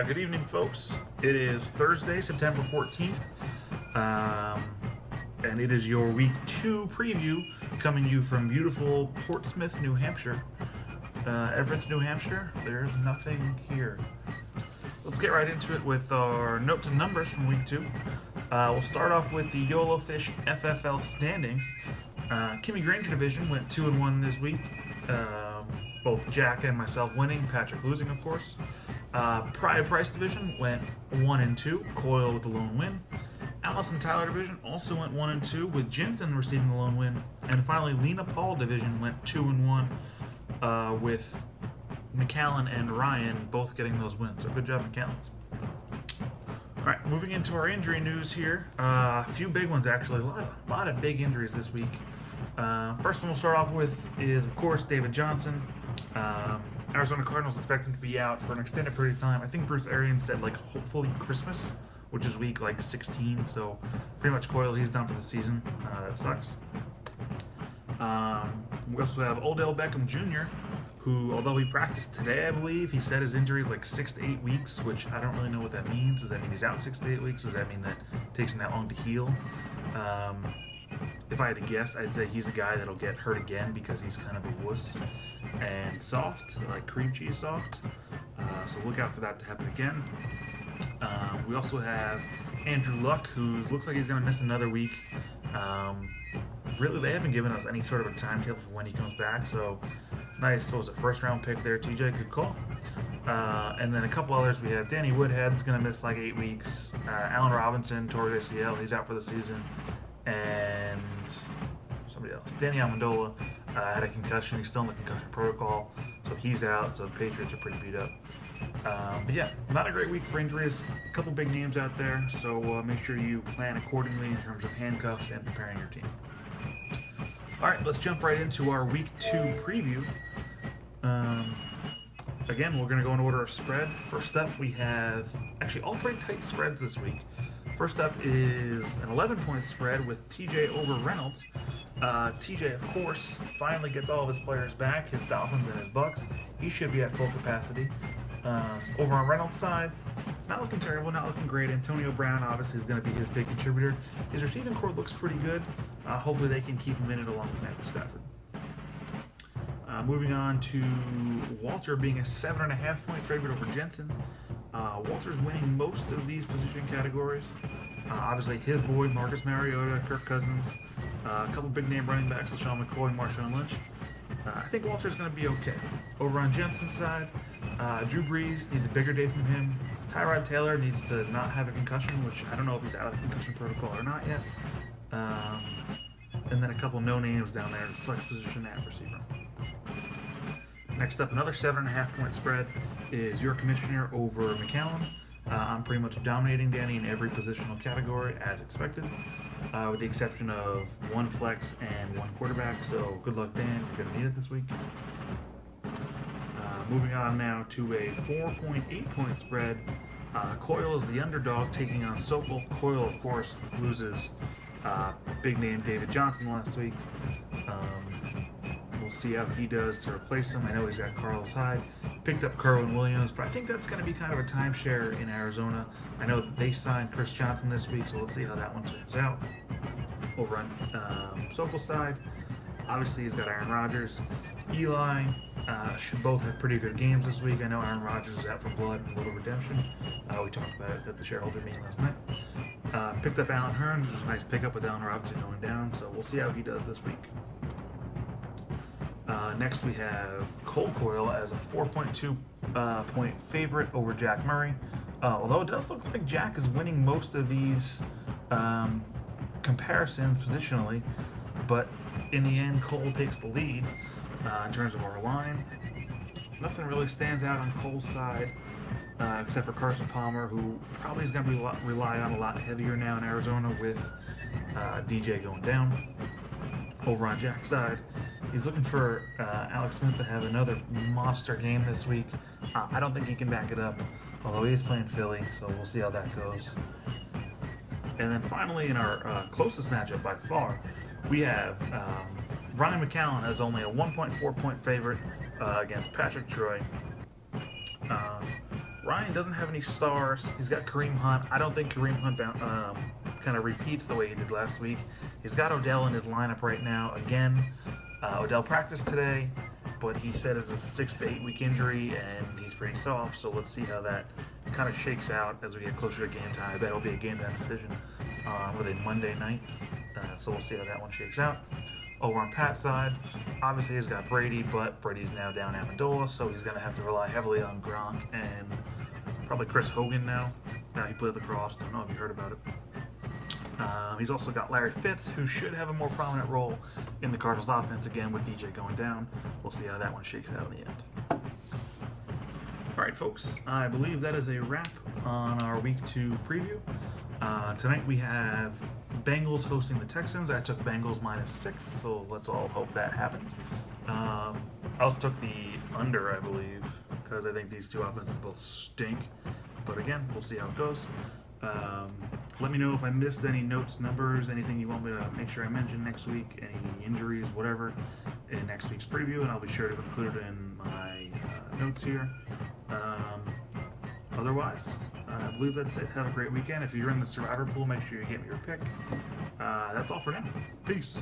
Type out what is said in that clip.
Good evening, folks. It is Thursday, September 14th, and it is your Week 2 preview coming you from beautiful Portsmouth, New Hampshire. Everett, New Hampshire, there's nothing here. Let's get right into it with our notes and numbers from Week 2. We'll start off with the YOLOFIsh FFL standings. Kimmy Granger division went 2-1 this week. Both Jack and myself winning, Patrick losing, of course. Pride Price division went 1-2, Coyle with the lone win. Alice and Tyler division also went 1-2, with Jensen receiving the lone win. And finally, Lena Paul division went 2-1, with McAllen and Ryan both getting those wins. So good job, McAllens. All right, moving into our injury news here. A few big ones, actually. A lot of big injuries this week. First one we'll start off with is, of course, David Johnson. Arizona Cardinals expect him to be out for an extended period of time. I think Bruce Arians said, hopefully Christmas, which is week 16. So pretty much Coyle, he's done for the season. That sucks. We also have Odell Beckham Jr., who, although he practiced today, I believe, he said his injury is 6 to 8 weeks, which I don't really know what that means. Does that mean he's out 6 to 8 weeks? Does that mean that it takes him that long to heal? If I had to guess, I'd say he's a guy that'll get hurt again because he's kind of a wuss and soft, like cream cheese soft. So look out for that to happen again. We also have Andrew Luck, who looks like he's going to miss another week. Really, they haven't given us any sort of a timetable for when he comes back, so nice. What was it, first round pick there, TJ? Good call. And then a couple others. We have Danny Woodhead's going to miss 8 weeks. Allen Robinson tore his ACL. He's out for the season. And somebody else. Danny Amendola had a concussion. He's still in the concussion protocol, so he's out. So the Patriots are pretty beat up. But yeah, not a great week for injuries. A couple big names out there, so make sure you plan accordingly in terms of handcuffs and preparing your team. All right, let's jump right into our Week 2 preview. Again, we're going to go in order of spread. First up, we have actually all pretty tight spreads this week. First up is an 11-point spread with TJ over Reynolds. TJ, of course, finally gets all of his players back, his Dolphins and his Bucks. He should be at full capacity. Over on Reynolds' side, not looking terrible, not looking great. Antonio Brown obviously is going to be his big contributor. His receiving core looks pretty good. Hopefully they can keep him in it along with Matthew Stafford. Moving on to Walter being a 7.5-point favorite over Jensen. Walter's winning most of these position categories. Obviously his boy, Marcus Mariota, Kirk Cousins, a couple big name running backs, LaShawn McCoy, Marshawn Lynch. I think Walter's going to be okay. Over on Jensen's side, Drew Brees needs a bigger day from him. Tyrod Taylor needs to not have a concussion, which I don't know if he's out of the concussion protocol or not yet. And then a couple no-names down there in the flex position at receiver. Next up, another 7.5-point spread is your commissioner over McAllen. I'm pretty much dominating Danny in every positional category as expected, with the exception of one flex and one quarterback. So good luck, Dan. You're going to need it this week. Moving on now to a 4.8-point spread. Coyle is the underdog taking on Sokol. Coyle, of course, loses big name David Johnson last week. We'll see how he does to replace him. I know he's got Carlos Hyde. Picked up Kerwin Williams, but I think that's going to be kind of a timeshare in Arizona. I know that they signed Chris Johnson this week, so let's see how that one turns out. Over on Sokol's side, obviously he's got Aaron Rodgers. Eli should both have pretty good games this week. I know Aaron Rodgers is out for blood and a little redemption. We talked about it at the shareholder meeting last night. Picked up Allen Hurns, which is a nice pickup with Allen Robinson going down, so we'll see how he does this week. Next we have Cole Coyle as a 4.2 point favorite over Jack Murray. Although it does look like Jack is winning most of these comparisons positionally, but in the end Cole takes the lead in terms of our line. Nothing really stands out on Cole's side except for Carson Palmer, who probably is going to rely on a lot heavier now in Arizona with DJ going down. Over on Jack's side, he's looking for Alex Smith to have another monster game this week. I don't think he can back it up, although he is playing Philly, so we'll see how that goes. And then finally, in our closest matchup by far, we have Ryan McAllen as only a 1.4 point favorite against Patrick Troy. Ryan doesn't have any stars. He's got Kareem Hunt. I don't think Kareem Hunt kind of repeats the way he did last week. He's got Odell in his lineup right now. Again, Odell practiced today, but he said it's a 6 to 8 week injury, and he's pretty soft. So let's see how that kind of shakes out as we get closer to game time. I bet it'll be a game time decision with a Monday night. So we'll see how that one shakes out. Over on Pat's side, obviously he's got Brady, but Brady's now down Amendola, so he's going to have to rely heavily on Gronk and probably Chris Hogan now. He played lacrosse. Don't know if you heard about it. He's also got Larry Fitz, who should have a more prominent role in the Cardinals offense again with DJ going down. We'll see how that one shakes out in the end. All right, folks, I believe that is a wrap on our Week 2 preview. Tonight we have Bengals hosting the Texans. I took Bengals -6, so let's all hope that happens. I also took the under, I believe, because I think these two offenses both stink. But again, we'll see how it goes. Let me know if I missed any notes, numbers, anything you want me to make sure I mention next week, any injuries, whatever, in next week's preview, and I'll be sure to include it in my notes here. Otherwise, I believe that's it. Have a great weekend. If you're in the Survivor pool, make sure you get me your pick. That's all for now. Peace.